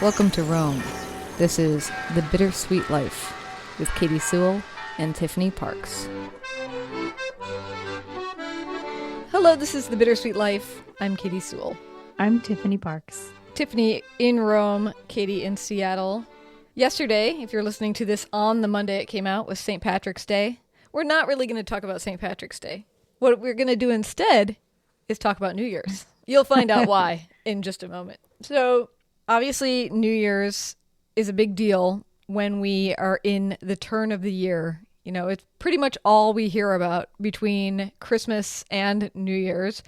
Welcome to Rome. This is The Bittersweet Life with Katy Sewell and Tiffany Parks. Hello, this is The Bittersweet Life. I'm Katy Sewell. I'm Tiffany Parks. Tiffany in Rome, Katy in Seattle. Yesterday, if you're listening to this on the Monday it came out, was St. Patrick's Day. We're not really going to talk about St. Patrick's Day. What we're going to do instead is talk about New Year's. You'll find out why in just a moment. So, obviously, New Year's is a big deal when we are in the turn of the year. You know, it's pretty much all we hear about between Christmas and New Year's.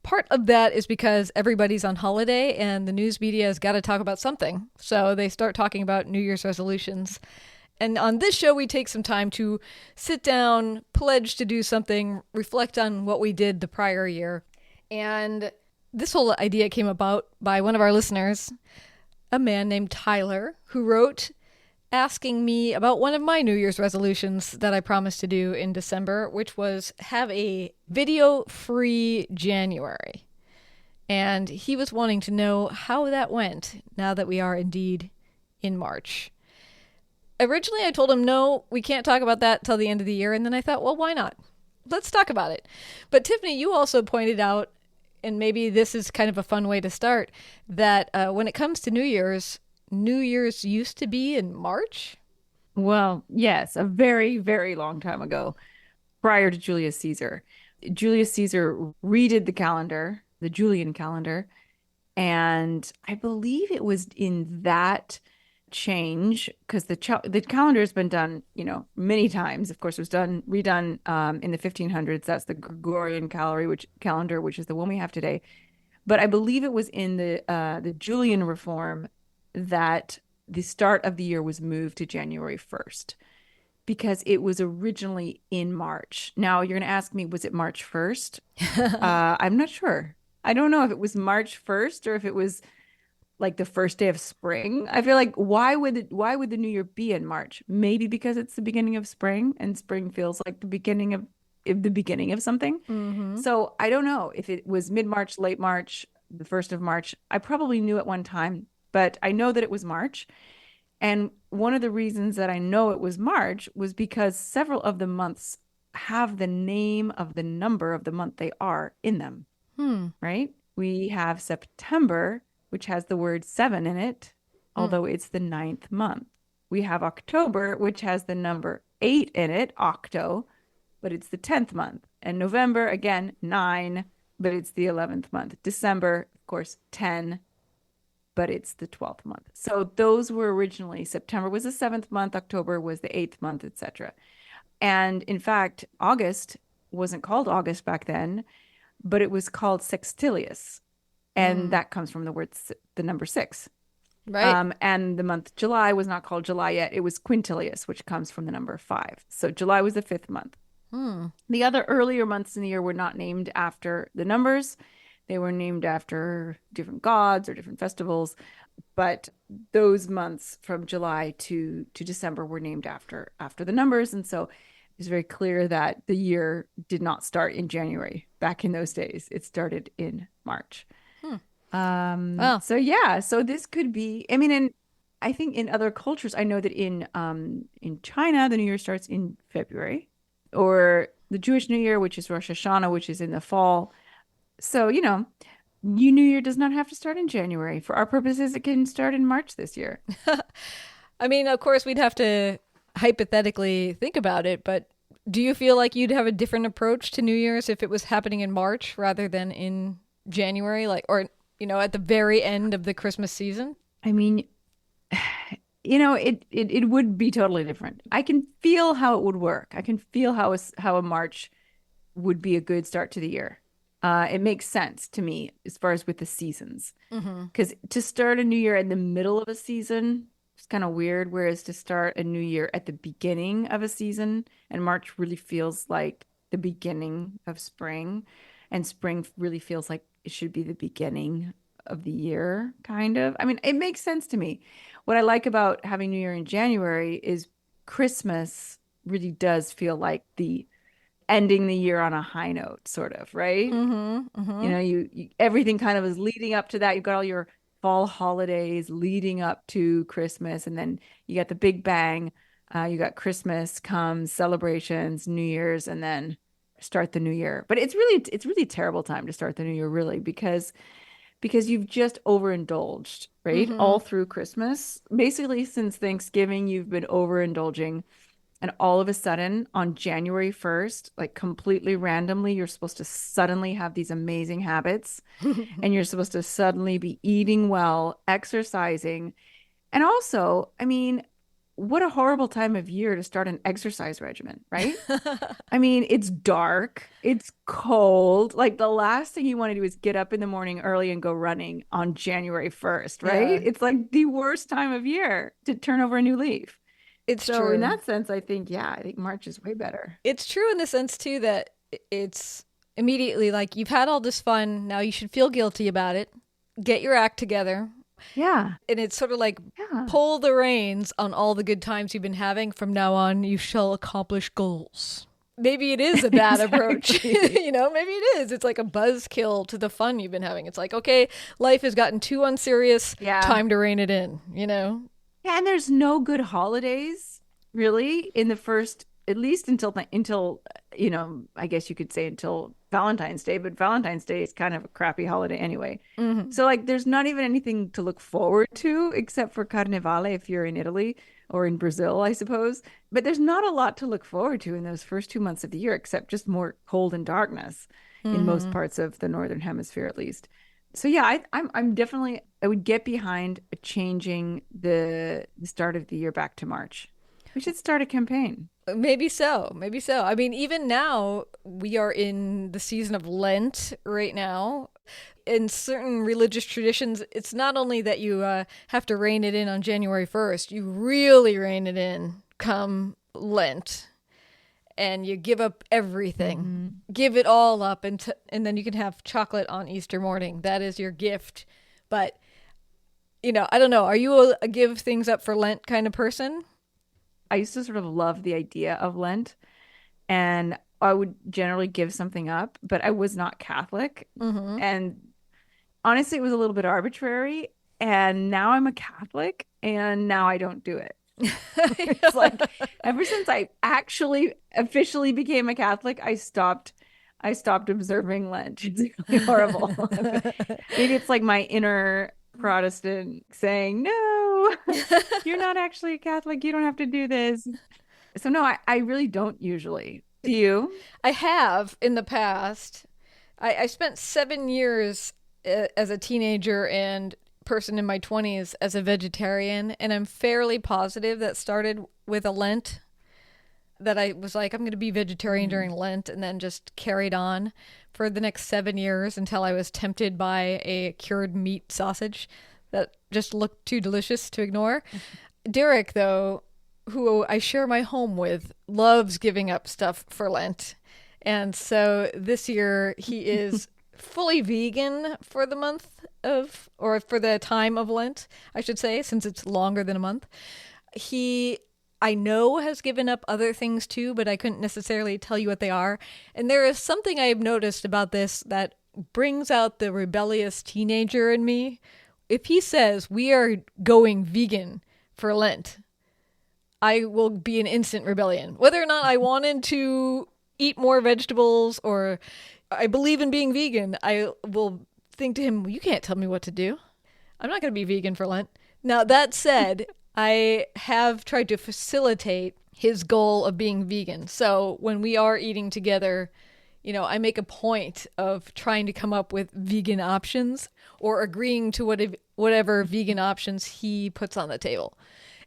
Part of that is because everybody's on holiday and the news media has got to talk about something. So they start talking about New Year's resolutions. And on this show, we take some time to sit down, pledge to do something, reflect on what we did the prior year. And this whole idea came about by one of our listeners, a man named Tyler, who wrote asking me about one of my New Year's resolutions that I promised to do in December, which was have a video-free January. And he was wanting to know how that went now that we are indeed in March. Originally, I told him, no, we can't talk about that till the end of the year. And then I thought, well, why not? Let's talk about it. But Tiffany, you also pointed out, and maybe this is kind of a fun way to start, that when it comes to New Year's used to be in March? Well, yes, a very, very long time ago, prior to Julius Caesar. Julius Caesar redid the calendar, the Julian calendar, and I believe it was in that change because the calendar has been done, many times. Of course, it was redone in the 1500s. That's the Gregorian calendar, which is the one we have today. But I believe it was in the Julian reform that the start of the year was moved to January 1st because it was originally in March. Now you're going to ask me, was it March 1st? I'm not sure. I don't know if it was March 1st or if it was like the first day of spring. I feel like why would the new year be in March? Maybe because it's the beginning of spring and spring feels like the beginning of something. Mm-hmm. So I don't know if it was mid-March, late March, the 1st of March. I probably knew at one time, but I know that it was March. And one of the reasons that I know it was March was because several of the months have the name of the number of the month they are in them. Right? We have September, which has the word 7 in it, although it's the 9th month. We have October, which has the number 8 in it, octo, but it's the 10th month. And November, again, 9, but it's the 11th month. December, of course, 10, but it's the 12th month. So those were originally, September was the 7th month, October was the 8th month, etc. And in fact, August wasn't called August back then, but it was called Sextilius. And that comes from the number 6. Right. And the month July was not called July yet. It was Quintilius, which comes from the number 5. So July was the 5th month. The other earlier months in the year were not named after the numbers. They were named after different gods or different festivals. But those months from July to December were named after the numbers. And so it's very clear that the year did not start in January back in those days. It started in March. Well, So this could be, and I think in other cultures, I know that in China, the New Year starts in February, or the Jewish New Year, which is Rosh Hashanah, which is in the fall. So, New Year does not have to start in January. For our purposes, it can start in March this year. I mean, of course, we'd have to hypothetically think about it, but do you feel like you'd have a different approach to New Year's if it was happening in March rather than in January, at the very end of the Christmas season? I mean, it would be totally different. I can feel how it would work. I can feel how a March would be a good start to the year. It makes sense to me as far as with the seasons. Because to start a new year in the middle of a season is kind of weird, whereas to start a new year at the beginning of a season, and March really feels like the beginning of spring, and spring really feels like it should be the beginning of the year, kind of. I mean, it makes sense to me. What I like about having New Year in January is Christmas really does feel like the ending the year on a high note, sort of, right? Mm-hmm. Mm-hmm. You everything kind of is leading up to that. You've got all your fall holidays leading up to Christmas, and then you got the big bang. You got Christmas comes, celebrations, New Year's, and then start the new year. But it's really a terrible time to start the new year, really, because you've just overindulged, right? Mm-hmm. All through Christmas. Basically, since Thanksgiving, you've been overindulging. And all of a sudden, on January 1st, like completely randomly, you're supposed to suddenly have these amazing habits and you're supposed to suddenly be eating well, exercising. And also, I mean, what a horrible time of year to start an exercise regimen, right? I mean, it's dark, it's cold. Like the last thing you want to do is get up in the morning early and go running on January 1st, right? Yeah, It's like the worst time of year to turn over a new leaf. it's So in true. that sense, I think, yeah, I think March is way better. It's true in the sense too that it's immediately like you've had all this fun, now you should feel guilty about it. Get your act together. Yeah. And it's sort of like Yeah. pull the reins on all the good times you've been having. From now on, you shall accomplish goals. Maybe it is a bad approach. Exactly. Maybe it is. It's like a buzzkill to the fun you've been having. It's like, okay, life has gotten too unserious. Yeah. Time to rein it in. Yeah, and there's no good holidays really in the first, at least until I guess you could say until Valentine's Day, but Valentine's Day is kind of a crappy holiday anyway. Hmm. So like there's not even anything to look forward to except for Carnevale if you're in Italy or in Brazil, I suppose. But there's not a lot to look forward to in those first 2 months of the year except just more cold and darkness in most Hmm. parts of the northern hemisphere at least. So yeah, I'm definitely I would get behind changing the start of the year back to March. We should start a campaign. Maybe so. Maybe so. I mean, even now, we are in the season of Lent right now. In certain religious traditions, it's not only that you have to rein it in on January 1st, you really rein it in come Lent. And you give up everything, Hmm. give it all up, and then you can have chocolate on Easter morning. That is your gift. But, I don't know. Are you a give things up for Lent kind of person? I used to sort of love the idea of Lent, and I would generally give something up, but I was not Catholic. Mm-hmm. And honestly, it was a little bit arbitrary. And now I'm a Catholic, and now I don't do it. It's like ever since I actually officially became a Catholic, I stopped observing Lent. It's really horrible. Maybe it's like my inner Protestant saying, "No, you're not actually a Catholic. You don't have to do this." So no, I really don't usually. Do you? I have in the past. I spent 7 years as a teenager and person in my 20s as a vegetarian, and I'm fairly positive that started with a Lent. That I was like, I'm going to be vegetarian Mm. during Lent, and then just carried on for the next 7 years until I was tempted by a cured meat sausage that just looked too delicious to ignore. Derek, though, who I share my home with, loves giving up stuff for Lent. And so this year he is fully vegan for the month of, or for the time of Lent, I should say, since it's longer than a month. He, I know, has given up other things too, but I couldn't necessarily tell you what they are. And there is something I have noticed about this that brings out the rebellious teenager in me. If he says we are going vegan for Lent, I will be in instant rebellion. Whether or not I wanted to eat more vegetables or I believe in being vegan, I will think to him, you can't tell me what to do. I'm not going to be vegan for Lent. Now, that said, I have tried to facilitate his goal of being vegan. So when we are eating together, I make a point of trying to come up with vegan options or agreeing to whatever vegan options he puts on the table.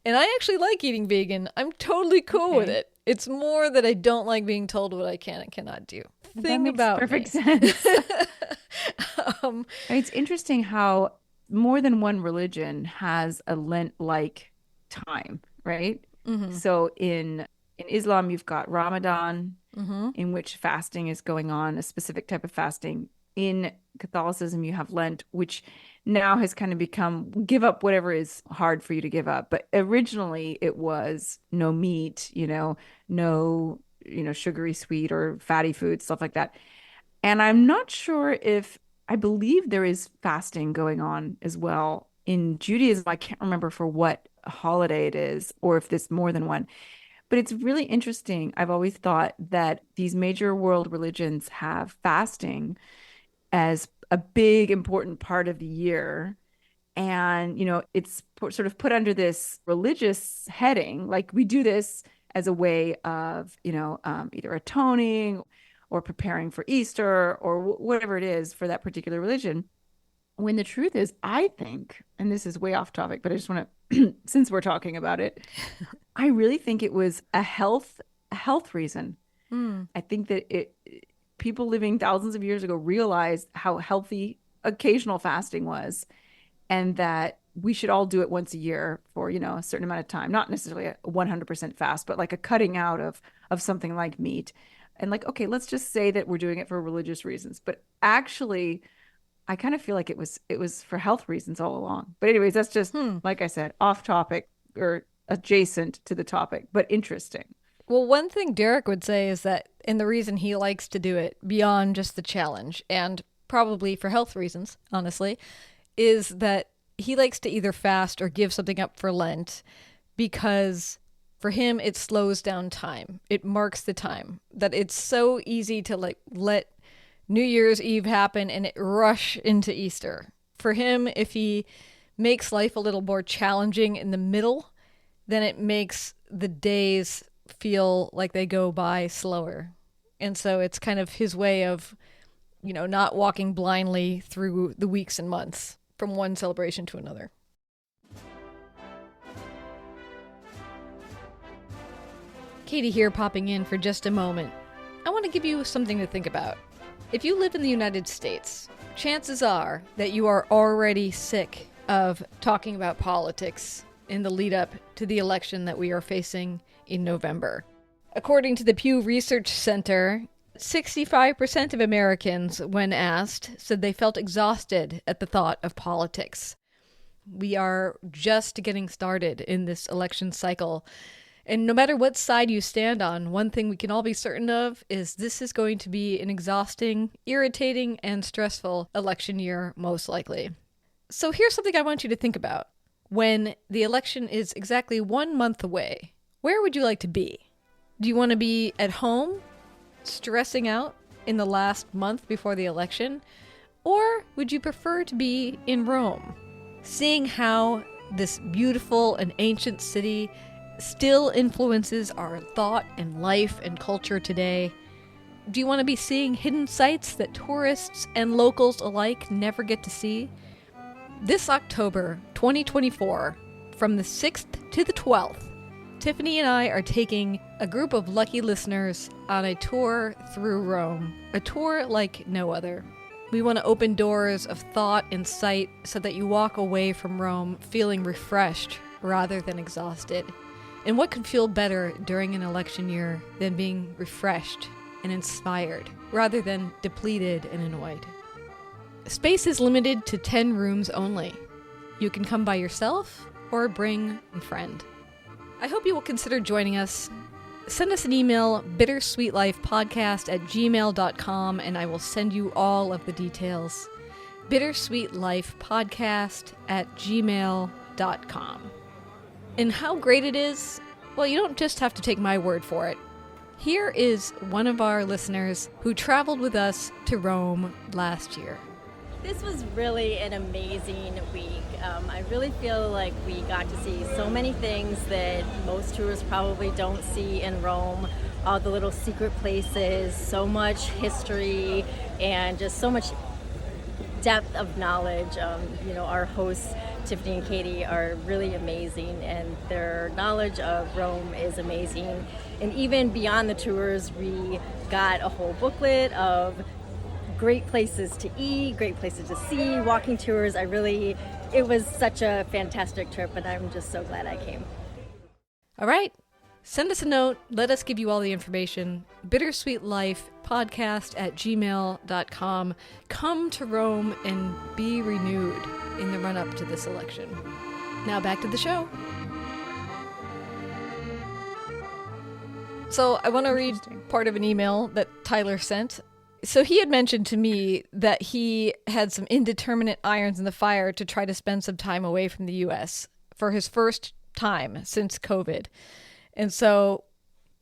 And I actually like eating vegan. I'm totally cool with Okay. it. It's more that I don't like being told what I can and cannot do. That Thing makes about perfect me. sense. um, It's interesting how more than one religion has a Lent-like time, right? mhm, So in Islam, you've got Ramadan, mhm, in which fasting is going on, a specific type of fasting. In Catholicism, you have Lent, which now has kind of become give up whatever is hard for you to give up. But originally, it was no meat, no sugary, sweet, or fatty food, stuff like that. And I'm not sure if I believe there is fasting going on as well in Judaism. I can't remember for what holiday it is or if there's more than one. But it's really interesting. I've always thought that these major world religions have fasting as a big, important part of the year. And, it's sort of put under this religious heading. Like we do this as a way of, either atoning or preparing for Easter or whatever it is for that particular religion. When the truth is, I think, and this is way off topic, but I just want to, since we're talking about it, I really think it was a health reason. Hmm. I think that people living thousands of years ago realized how healthy occasional fasting was, and that we should all do it once a year for, a certain amount of time, not necessarily a 100% fast, but like a cutting out of something like meat. And like, okay, let's just say that we're doing it for religious reasons, but actually I kind of feel like it was for health reasons all along. But anyways, that's just like I said, off topic or adjacent to the topic, but interesting. Well, one thing Derek would say is that, and the reason he likes to do it beyond just the challenge, and probably for health reasons, honestly, is that he likes to either fast or give something up for Lent because for him it slows down time. It marks the time. That it's so easy to like let New Year's Eve happen and it rush into Easter. For him, if he makes life a little more challenging in the middle, then it makes the days feel like they go by slower. And so it's kind of his way of, not walking blindly through the weeks and months from one celebration to another. Katie here, popping in for just a moment. I want to give you something to think about. If you live in the United States, chances are that you are already sick of talking about politics in the lead up to the election that we are facing in November. According to the Pew Research Center, 65% of Americans, when asked, said they felt exhausted at the thought of politics. We are just getting started in this election cycle. And no matter what side you stand on, one thing we can all be certain of is this is going to be an exhausting, irritating, and stressful election year, most likely. So here's something I want you to think about. When the election is exactly 1 month away, where would you like to be? Do you want to be at home, stressing out in the last month before the election? Or would you prefer to be in Rome, seeing how this beautiful and ancient city still influences our thought and life and culture today? Do you want to be seeing hidden sites that tourists and locals alike never get to see? This October 2024, from the 6th to the 12th, Tiffany and I are taking a group of lucky listeners on a tour through Rome, a tour like no other. We want to open doors of thought and sight so that you walk away from Rome feeling refreshed rather than exhausted. And what could feel better during an election year than being refreshed and inspired rather than depleted and annoyed? Space is limited to 10 rooms only. You can come by yourself or bring a friend. I hope you will consider joining us. Send us an email, bittersweetlifepodcast@gmail.com, and I will send you all of the details. bittersweetlifepodcast@gmail.com. And how great it is? Well, you don't just have to take my word for it. Here is one of our listeners who traveled with us to Rome last year. This was really an amazing week. I really feel like we got to see so many things that most tourists probably don't see in Rome. All the little secret places, so much history, and just so much depth of knowledge. Our hosts, Tiffany and Katy, are really amazing, and their knowledge of Rome is amazing. And even beyond the tours, we got a whole booklet of great places to eat, great places to see, walking tours. It was such a fantastic trip, and I'm just so glad I came. All right. Send us a note. Let us give you all the information. bittersweetlifepodcast@gmail.com. Come to Rome and be renewed in the run-up to this election. Now back to the show. So I want to read part of an email that Tyler sent. So he had mentioned to me that he had some indeterminate irons in the fire to try to spend some time away from the U.S. for his first time since COVID. And so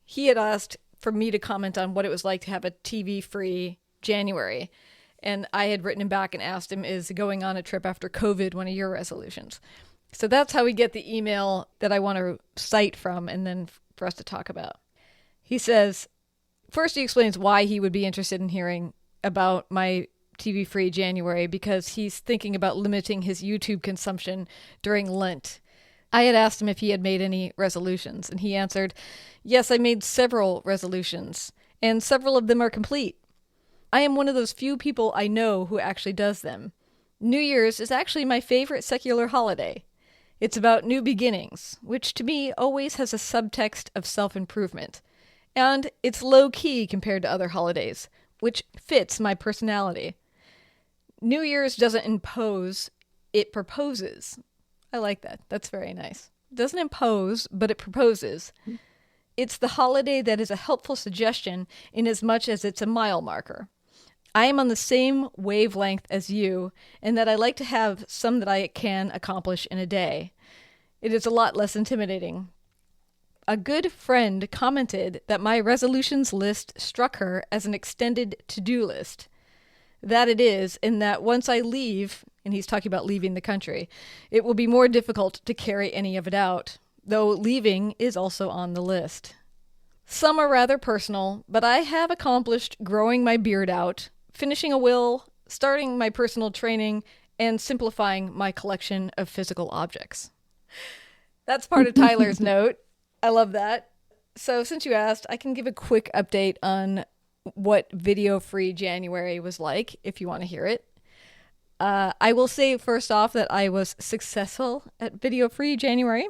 he had asked for me to comment on what it was like to have a TV-free January. And I had written him back and asked him, is going on a trip after COVID one of your resolutions? So that's how we get the email that I want to cite from and then for us to talk about. He says, first he explains why he would be interested in hearing about my TV-free January, because he's thinking about limiting his YouTube consumption during Lent. I had asked him if he had made any resolutions, and he answered, yes, I made several resolutions, and several of them are complete. I am one of those few people I know who actually does them. New Year's is actually my favorite secular holiday. It's about new beginnings, which to me always has a subtext of self-improvement. And it's low-key compared to other holidays, which fits my personality. New Year's doesn't impose, it proposes. I like that. That's very nice. It doesn't impose, but it proposes. It's the holiday that is a helpful suggestion in as much as it's a mile marker. I am on the same wavelength as you, in that I like to have some that I can accomplish in a day. It is a lot less intimidating. A good friend commented that my resolutions list struck her as an extended to-do list. That it is, in that once I leave, and he's talking about leaving the country, it will be more difficult to carry any of it out, though leaving is also on the list. Some are rather personal, but I have accomplished growing my beard out, finishing a will, starting my personal training, and simplifying my collection of physical objects. That's part of Tyler's note. I love that. So since you asked, I can give a quick update on what video-free January was like, if you want to hear it. I will say first off that I was successful at video-free January,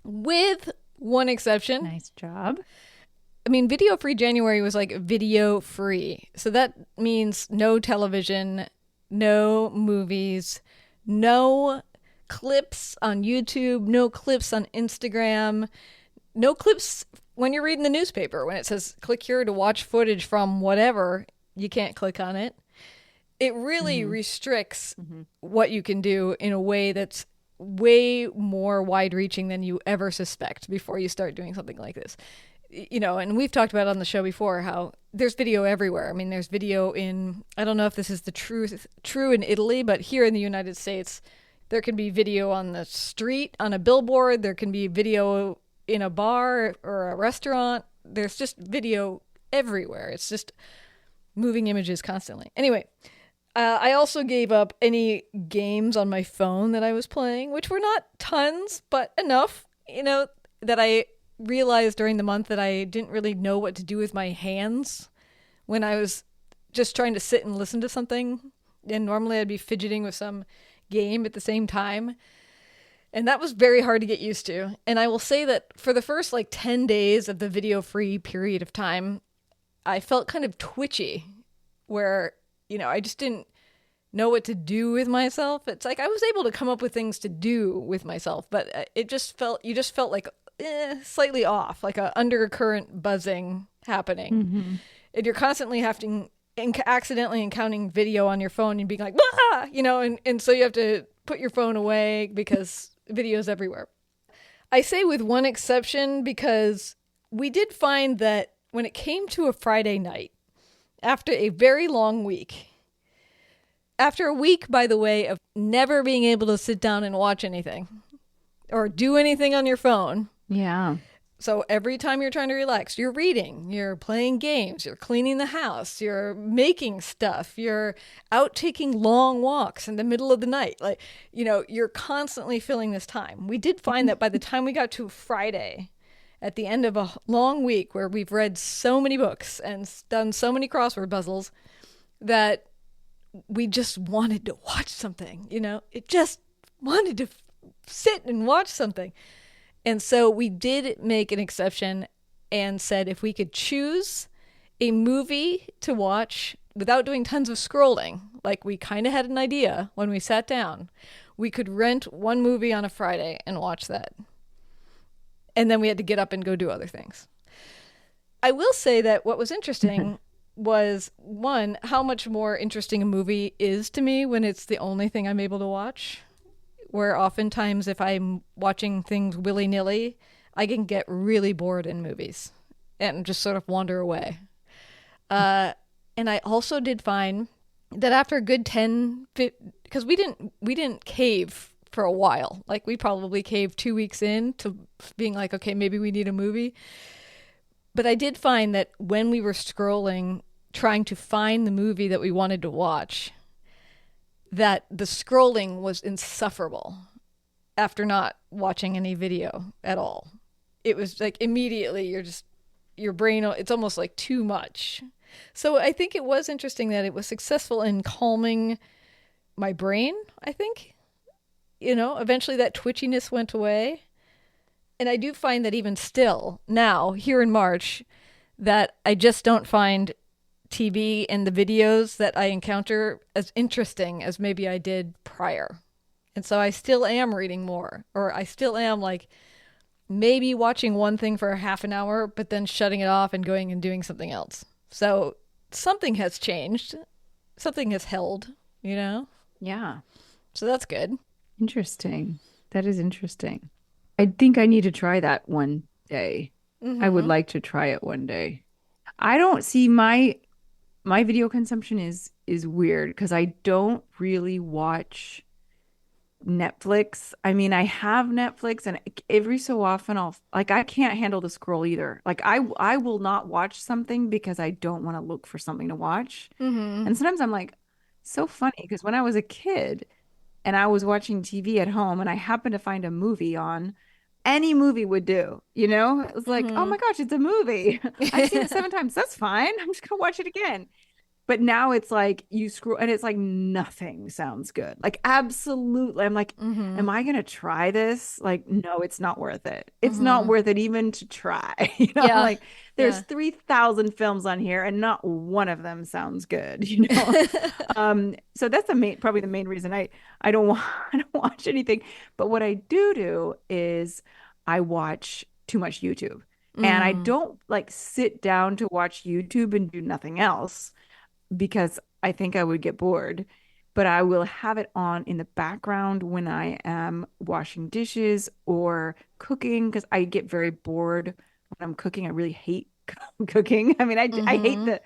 with one exception. Nice job. I mean, video-free January was like video-free. So that means no television, no movies, no clips on YouTube, no clips on Instagram, no clips when you're reading the newspaper. When it says click here to watch footage from whatever, you can't click on it. It really restricts what you can do in a way that's way more wide-reaching than you ever suspect before you start doing something like this. You know, and we've talked about on the show before how there's video everywhere. I mean, there's video in, I don't know if this is the true in Italy, but here in the United States, there can be video on the street, on a billboard. There can be video in a bar or a restaurant. There's just video everywhere. It's just moving images constantly. Anyway, I also gave up any games on my phone that I was playing, which were not tons, but enough, you know, that I realized during the month that I didn't really know what to do with my hands when I was just trying to sit and listen to something. And normally I'd be fidgeting with some game at the same time. And that was very hard to get used to. And I will say that for the first 10 days of the video-free period of time, I felt kind of twitchy, where, I just didn't know what to do with myself. It's like I was able to come up with things to do with myself, but you just felt like slightly off, like a undercurrent buzzing happening. Mm-hmm. And you're constantly accidentally encountering video on your phone and being like, ah! And so you have to put your phone away because video's everywhere. I say with one exception, because we did find that when it came to a Friday night, after a very long week, after a week, by the way, of never being able to sit down and watch anything or do anything on your phone. Yeah. So every time you're trying to relax, you're reading, you're playing games, you're cleaning the house, you're making stuff, you're out taking long walks in the middle of the night. You're constantly filling this time. We did find that by the time we got to Friday, at the end of a long week where we've read so many books and done so many crossword puzzles, that we just wanted to watch something, it just wanted to sit and watch something. And so we did make an exception and said if we could choose a movie to watch without doing tons of scrolling, like we kind of had an idea when we sat down, we could rent one movie on a Friday and watch that. And then we had to get up and go do other things. I will say that what was interesting was, one, how much more interesting a movie is to me when it's the only thing I'm able to watch. Where oftentimes if I'm watching things willy-nilly, I can get really bored in movies and just sort of wander away. And I also did find that after a good 10, because we didn't cave for a while. Like we probably caved 2 weeks in to being like, okay, maybe we need a movie. But I did find that when we were scrolling, trying to find the movie that we wanted to watch, that the scrolling was insufferable after not watching any video at all. It was like immediately your brain, it's almost like too much. So I think it was interesting that it was successful in calming my brain, I think. Eventually that twitchiness went away. And I do find that even still now, here in March, that I just don't find TV and the videos that I encounter as interesting as maybe I did prior. And so I still am reading more, or I still am like maybe watching one thing for a half an hour, but then shutting it off and going and doing something else. So something has changed. Something has held, Yeah. So that's good. Interesting. That is interesting. I think I need to try that one day. Mm-hmm. I would like to try it one day. I don't see my video consumption is weird because I don't really watch Netflix. I mean, I have Netflix and every so often I can't handle the scroll either. Like I will not watch something because I don't want to look for something to watch. Mm-hmm. And sometimes I'm like, so funny because when I was a kid and I was watching TV at home and I happened to find a movie on, any movie would do, It was like, oh my gosh, it's a movie. I've seen it 7 times. That's fine. I'm just gonna watch it again. But now it's like you scroll and it's like nothing sounds good. Like absolutely. I'm like, am I gonna try this? Like, no, it's not worth it. It's not worth it even to try. Yeah. Like there's 3,000 films on here and not one of them sounds good, So that's probably the main reason I don't watch anything. But what I do is I watch too much YouTube. And I don't like sit down to watch YouTube and do nothing else because I think I would get bored. But I will have it on in the background when I am washing dishes or cooking because I get very bored when I'm cooking. I really hate cooking. I mean, I hate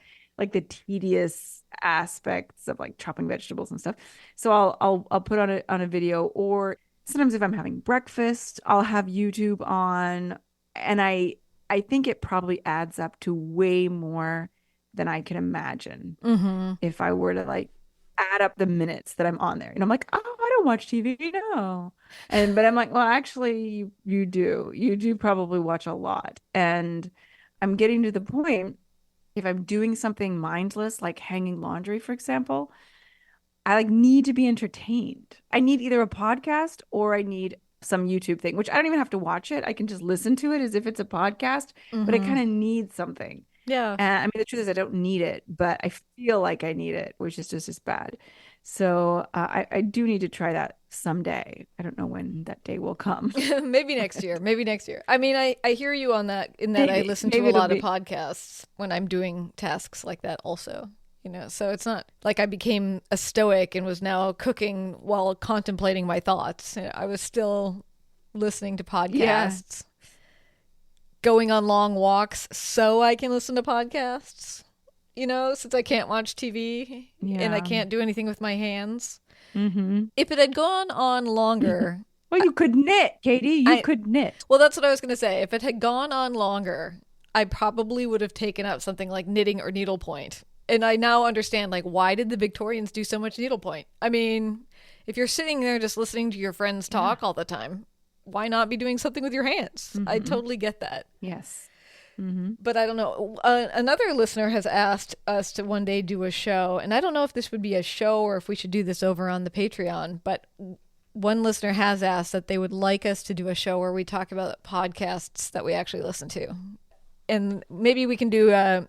the tedious aspects of like chopping vegetables and stuff. So I'll put on a video, or sometimes if I'm having breakfast, I'll have YouTube on, and I think it probably adds up to way more than I can imagine if I were to like add up the minutes that I'm on there. And I'm like, oh, I don't watch TV, no. But I'm like, well, actually, you do. You do probably watch a lot. And I'm getting to the point, if I'm doing something mindless, like hanging laundry, for example, I like need to be entertained. I need either a podcast or I need some YouTube thing, which I don't even have to watch it. I can just listen to it as if it's a podcast, but I kind of need something. Yeah. And I mean, the truth is I don't need it, but I feel like I need it, which is just as bad. So I do need to try that someday. I don't know when that day will come. Maybe next year. I mean, I hear you on that, in that I listen to a lot of podcasts when I'm doing tasks like that also. So it's not like I became a stoic and was now cooking while contemplating my thoughts. I was still listening to podcasts, going on long walks so I can listen to podcasts, since I can't watch TV and I can't do anything with my hands. If it had gone on longer. Well, you could knit, Katie. You could knit. Well, that's what I was going to say. If it had gone on longer, I probably would have taken up something like knitting or needlepoint. And I now understand, like, why did the Victorians do so much needlepoint? I mean, if you're sitting there just listening to your friends talk all the time, why not be doing something with your hands? I totally get that. Yes. But I don't know. Another listener has asked us to one day do a show, and I don't know if this would be a show or if we should do this over on the Patreon, but one listener has asked that they would like us to do a show where we talk about podcasts that we actually listen to. And maybe we can do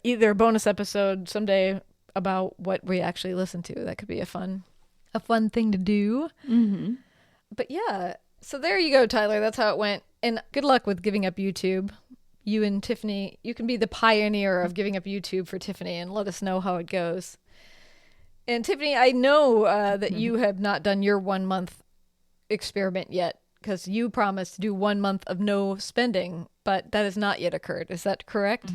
either a bonus episode someday about what we actually listen to. That could be a fun thing to do. But yeah, so there you go, Tyler. That's how it went. And good luck with giving up YouTube. you and Tiffany, you can be the pioneer of giving up YouTube for Tiffany and let us know how it goes. And Tiffany, I know that you have not done your 1 month experiment yet because you promised to do 1 month of no spending, but that has not yet occurred. Is that correct?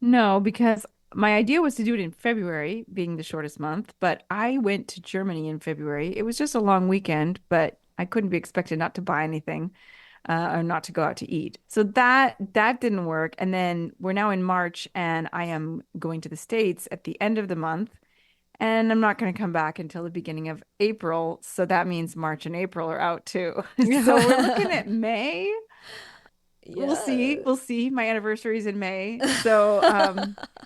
No, because my idea was to do it in February, being the shortest month, but I went to Germany in February. It was just a long weekend, but I couldn't be expected not to buy anything or not to go out to eat. So that didn't work. And then we're now in March and I am going to the States at the end of the month. And I'm not going to come back until the beginning of April. So that means March and April are out too. So we're looking at May. Yeah. We'll see. My anniversary is in May. So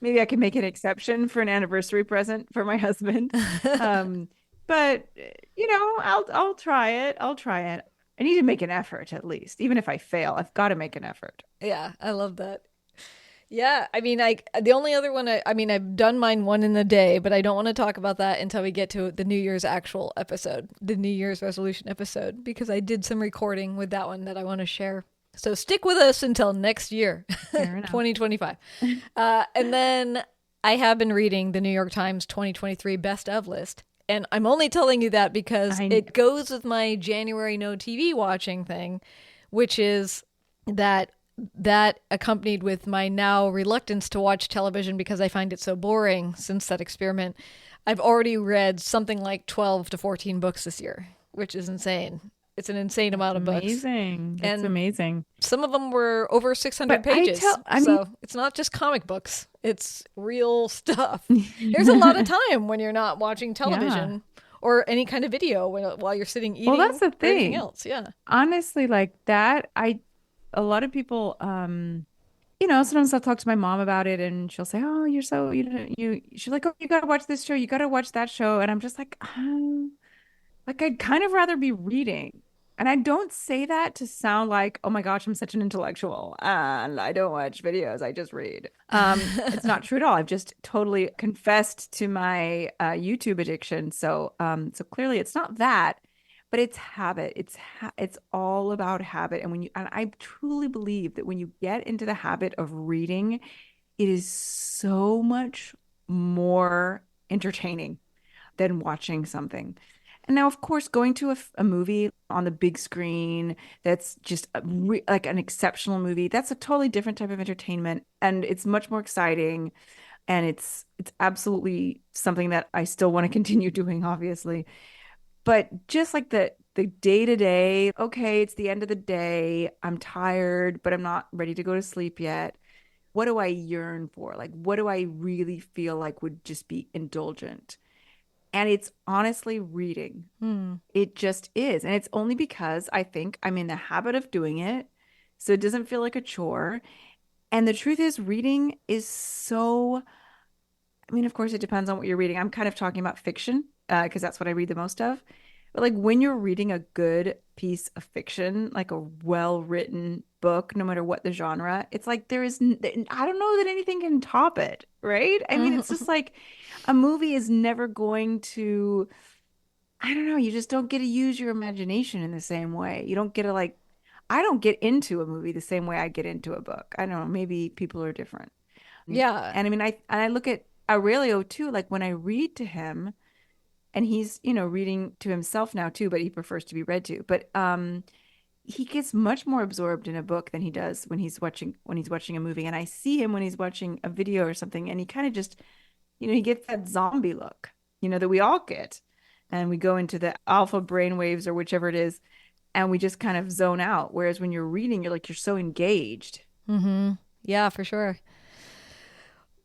maybe I can make an exception for an anniversary present for my husband. But I'll try it. I need to make an effort at least. Even if I fail, I've got to make an effort. Yeah, I love that. Yeah, I mean, the only other one, I've done mine one in the day, but I don't want to talk about that until we get to the New Year's actual episode, the New Year's resolution episode, because I did some recording with that one that I want to share. So stick with us until next year, 2025. And then I have been reading the New York Times 2023 Best of list. And I'm only telling you that because it goes with my January no TV watching thing, which is that accompanied with my now reluctance to watch television because I find it so boring since that experiment. I've already read something like 12 to 14 books this year, which is insane. It's an insane amount of books. Amazing. That's amazing. Some of them were over 600 pages. So it's not just comic books. It's real stuff. There's a lot of time when you're not watching television or any kind of video while you're sitting eating. Well, that's the thing. Anything else. Yeah. Honestly, like that, a lot of people, sometimes I'll talk to my mom about it and she'll say, oh, you're so, she's like, oh, you got to watch this show. You got to watch that show. And I'm just like, I'd kind of rather be reading. And I don't say that to sound like, oh my gosh, I'm such an intellectual and I don't watch videos. I just read. It's not true at all. I've just totally confessed to my YouTube addiction. So clearly it's not that, but it's habit. It's all about habit. And I truly believe that when you get into the habit of reading, it is so much more entertaining than watching something. And now, of course, going to a movie on the big screen that's just like an exceptional movie, that's a totally different type of entertainment. And it's much more exciting. And it's absolutely something that I still want to continue doing, obviously. But just like the day-to-day, okay, it's the end of the day. I'm tired, but I'm not ready to go to sleep yet. What do I yearn for? Like, what do I really feel like would just be indulgent? And it's honestly reading. It just is. And it's only because I think I'm in the habit of doing it. So it doesn't feel like a chore. And the truth is, reading is so, of course, it depends on what you're reading. I'm kind of talking about fiction because that's what I read the most of. But like when you're reading a good piece of fiction, like a well-written book, no matter what the genre, it's like I don't know that anything can top it, right? It's just like a movie is never going to, I don't know, you just don't get to use your imagination in the same way. You don't get to I don't get into a movie the same way I get into a book. I don't know, maybe people are different. Yeah. And I look at Aurelio too, like when I read to him, and he's, reading to himself now too, but he prefers to be read to. But he gets much more absorbed in a book than he does when he's watching a movie. And I see him when he's watching a video or something, and he kind of just, he gets that zombie look, that we all get. And we go into the alpha brainwaves or whichever it is, and we just kind of zone out. Whereas when you're reading, you're so engaged. Mm-hmm. Yeah, for sure.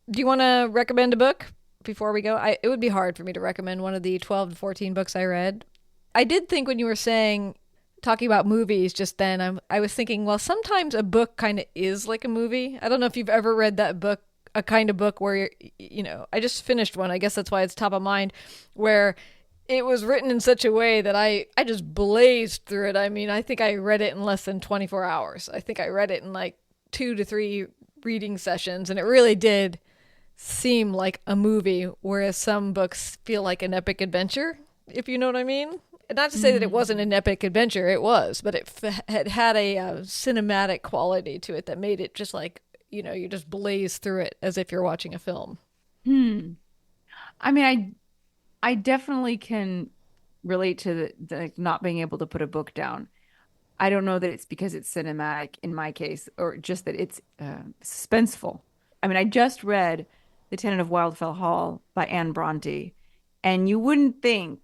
Do you want to recommend a book before we go? It would be hard for me to recommend one of the 12 to 14 books I read. I did think when you were talking about movies just then, I was thinking, well, sometimes a book kind of is like a movie. I don't know if you've ever read that book, a kind of book where, I just finished one. I guess that's why it's top of mind, where it was written in such a way that I just blazed through it. I think I read it in less than 24 hours. I think I read it in like 2 to 3 reading sessions, and it really did seem like a movie, whereas some books feel like an epic adventure, if you know what I mean. Not to say that it wasn't an epic adventure, it was, but it had a cinematic quality to it that made it just like, you just blaze through it as if you're watching a film. I mean, I definitely can relate to the not being able to put a book down. I don't know that it's because it's cinematic in my case, or just that it's suspenseful. I mean, I just read The Tenant of Wildfell Hall by Anne Bronte, and you wouldn't think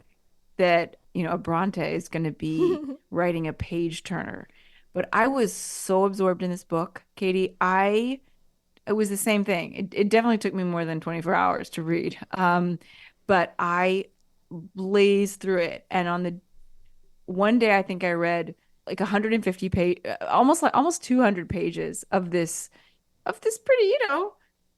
that, a Bronte is going to be writing a page turner. But I was so absorbed in this book, Katie. It was the same thing. It definitely took me more than 24 hours to read. But I blazed through it. And on the one day, I think I read like 150 page, almost 200 pages of this pretty,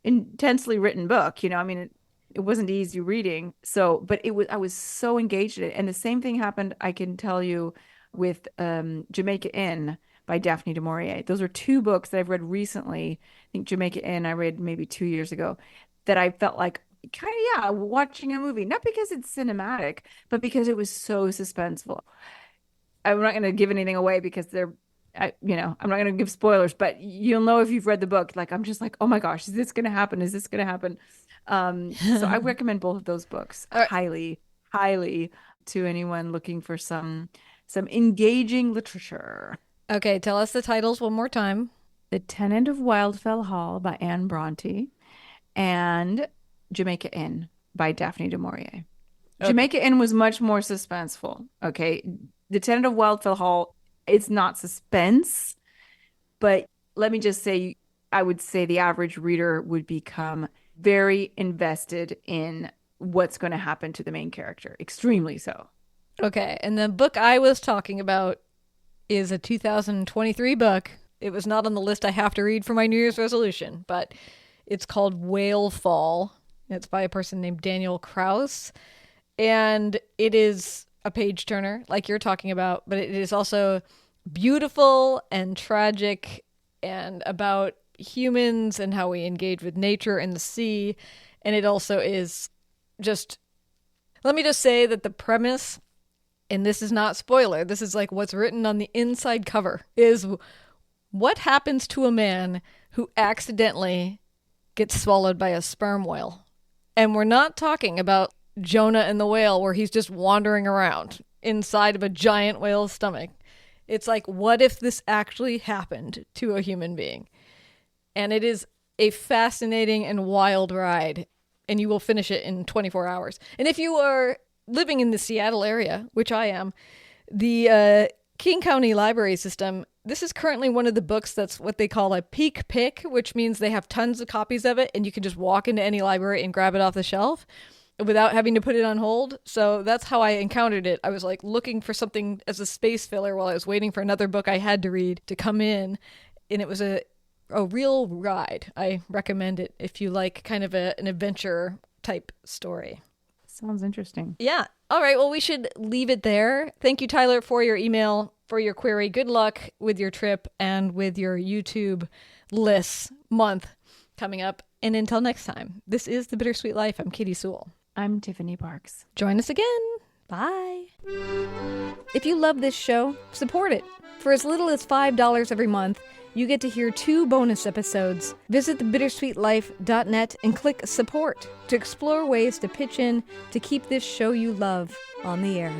intensely written book. I mean, it wasn't easy reading. So, but I was so engaged in it. And the same thing happened, I can tell you, with Jamaica Inn by Daphne du Maurier. Those are two books that I've read recently. I think Jamaica Inn I read maybe 2 years ago, that I felt like kind of, watching a movie, not because it's cinematic, but because it was so suspenseful. I'm not going to give anything away because I'm not going to give spoilers, but you'll know if you've read the book. Like, I'm just like, oh my gosh, is this going to happen? Is this going to happen? So I recommend both of those books highly, highly to anyone looking for some engaging literature. Okay, tell us the titles one more time. The Tenant of Wildfell Hall by Anne Bronte and Jamaica Inn by Daphne du Maurier. Okay. Jamaica Inn was much more suspenseful. Okay. The Tenant of Wildfell Hall, it's not suspense, but let me just say, I would say the average reader would become very invested in what's going to happen to the main character. Extremely so. Okay. And the book I was talking about is a 2023 book. It was not on the list I have to read for my New Year's resolution, but it's called Whale Fall. It's by a person named Daniel Kraus. And it is a page turner, like you're talking about, but it is also beautiful and tragic and about humans and how we engage with nature and the sea. And it also is just, let me just say that the premise, and this is not spoiler, this is like what's written on the inside cover, is what happens to a man who accidentally gets swallowed by a sperm whale. And we're not talking about Jonah and the whale where he's just wandering around inside of a giant whale's stomach. It's like, what if this actually happened to a human being? And it is a fascinating and wild ride, and you will finish it in 24 hours. And if you are living in the Seattle area, which I am, the King County Library System, this is currently one of the books that's what they call a peak pick, which means they have tons of copies of it, and you can just walk into any library and grab it off the shelf without having to put it on hold. So that's how I encountered it. I was like looking for something as a space filler while I was waiting for another book I had to read to come in. And it was a real ride. I recommend it if you like kind of an adventure type story. Sounds interesting. Yeah. All right. Well, we should leave it there. Thank you, Tyler, for your email, for your query. Good luck with your trip and with your YouTube lists month coming up. And until next time, this is The Bittersweet Life. I'm Katie Sewell. I'm Tiffany Parks. Join us again. Bye. If you love this show, support it. For as little as $5 every month, you get to hear 2 bonus episodes. Visit thebittersweetlife.net and click support to explore ways to pitch in to keep this show you love on the air.